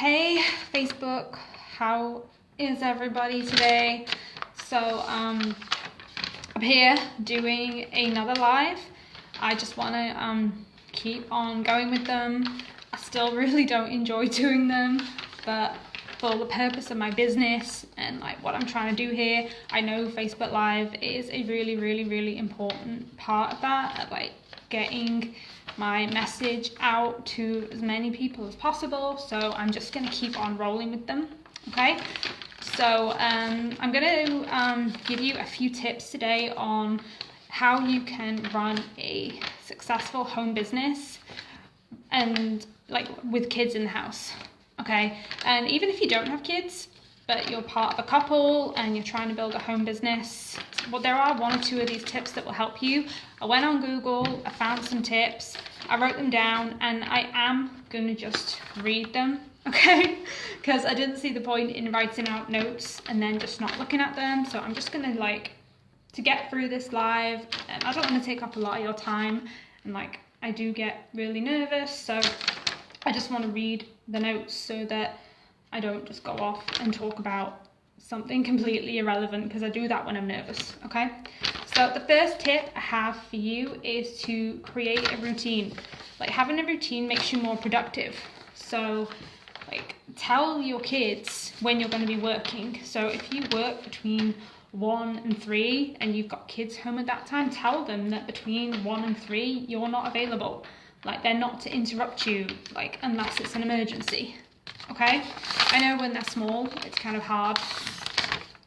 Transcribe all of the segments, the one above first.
Hey Facebook, how is everybody today? So I'm here doing another live. I just want to keep on going with them. I still really don't enjoy doing them, but for the purpose of my business and like what I'm trying to do here, I know Facebook Live is a really important part of that, like getting my message out to as many people as possible. So I'm just going to keep on rolling with them. Okay, so I'm going to give you a few tips today on how you can run a successful home business and like with kids in the house. Okay, and even if you don't have kids but you're part of a couple and you're trying to build a home business, well, there are one or two of these tips that will help you. I went on Google, I found some tips, I wrote them down, and I am going to just read them, okay? Because I didn't see the point in writing out notes and then just not looking at them. So I'm just going to get through this live, and I don't want to take up a lot of your time, and I do get really nervous, so I just want to read the notes so that I don't just go off and talk about something completely irrelevant, because I do that when I'm nervous, okay? So the first tip I have for you is to create a routine. Like, having a routine makes you more productive. So tell your kids when you're going to be working. So if you work between 1 and 3 and you've got kids home at that time, tell them that between 1 and 3 you're not available. Like, they're not to interrupt you, unless it's an emergency. Okay, I know when they're small it's kind of hard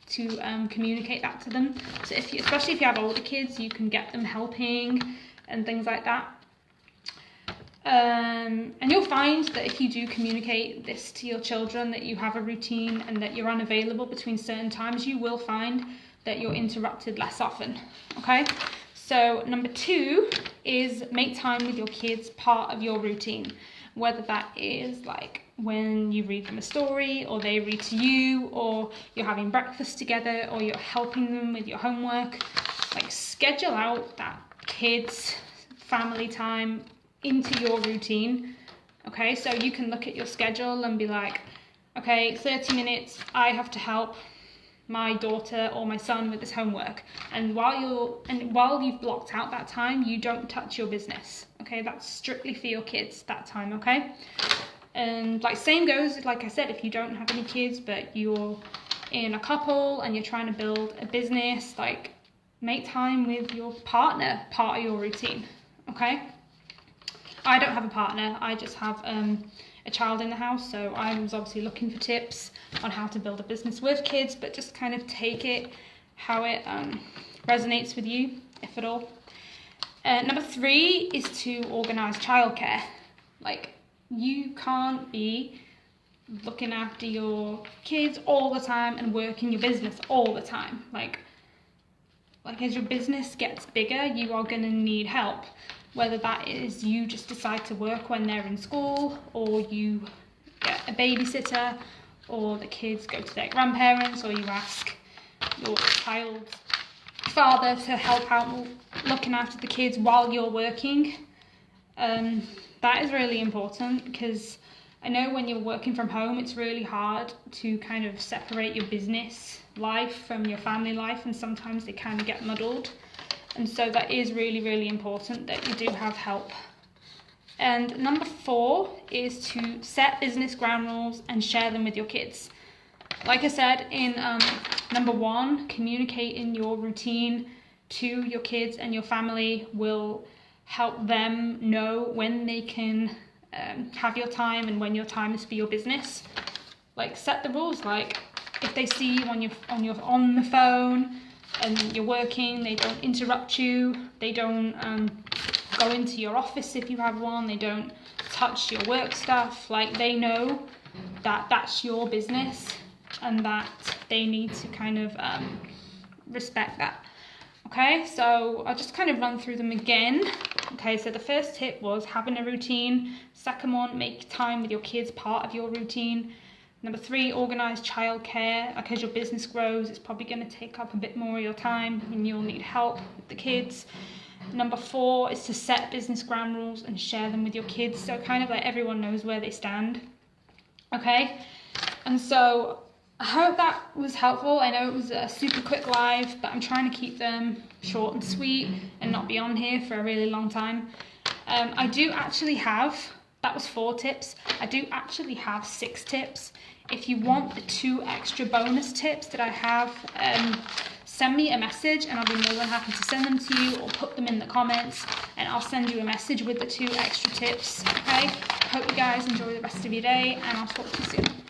to communicate that to them. So especially if you have older kids, you can get them helping and things like that. And you'll find that if you do communicate this to your children, that you have a routine and that you're unavailable between certain times, you will find that you're interrupted less often. Okay, so number 2 is make time with your kids part of your routine. Whether that is when you read them a story, or they read to you, or you're having breakfast together, or you're helping them with your homework. Schedule out that kids family time into your routine. Okay, so you can look at your schedule and be like, okay, 30 minutes I have to help my daughter or my son with this homework, and while you've blocked out that time, you don't touch your business. Okay, that's strictly for your kids, that time. Okay, and same goes, like I said, if you don't have any kids but you're in a couple and you're trying to build a business, make time with your partner part of your routine. Okay, I don't have a partner, I just have a child in the house, so I was obviously looking for tips on how to build a business with kids, but just kind of take it how it resonates with you, if at all. Number 3 is to organise childcare. You can't be looking after your kids all the time and working your business all the time. As your business gets bigger, you are going to need help. Whether that is you just decide to work when they're in school, or you get a babysitter, or the kids go to their grandparents, or you ask your child's father to help out looking after the kids while you're working. That is really important, because I know when you're working from home, it's really hard to kind of separate your business life from your family life, and sometimes they kind of get muddled. And so that is really important that you do have help. And number 4 is to set business ground rules and share them with your kids. Like I said in number 1, communicating your routine to your kids and your family will help them know when they can have your time and when your time is for your business. Set the rules. If they see you on the phone and you're working, they don't interrupt you, they don't go into your office if you have one, they don't touch your work stuff. They know that that's your business and that they need to kind of respect that. Okay, so I'll just kind of run through them again. Okay, so the first tip was having a routine. Second one, make time with your kids part of your routine. Number 3, organise childcare. As your business grows, it's probably going to take up a bit more of your time and you'll need help with the kids. Number 4 is to set business ground rules and share them with your kids, so kind of everyone knows where they stand. Okay, and so I hope that was helpful. I know it was a super quick live, but I'm trying to keep them short and sweet and not be on here for a really long time. I do actually have, that was 4 tips. I do actually have 6 tips. If you want the 2 extra bonus tips that I have, send me a message and I'll be more than happy to send them to you, or put them in the comments and I'll send you a message with the 2 extra tips. Okay, hope you guys enjoy the rest of your day and I'll talk to you soon.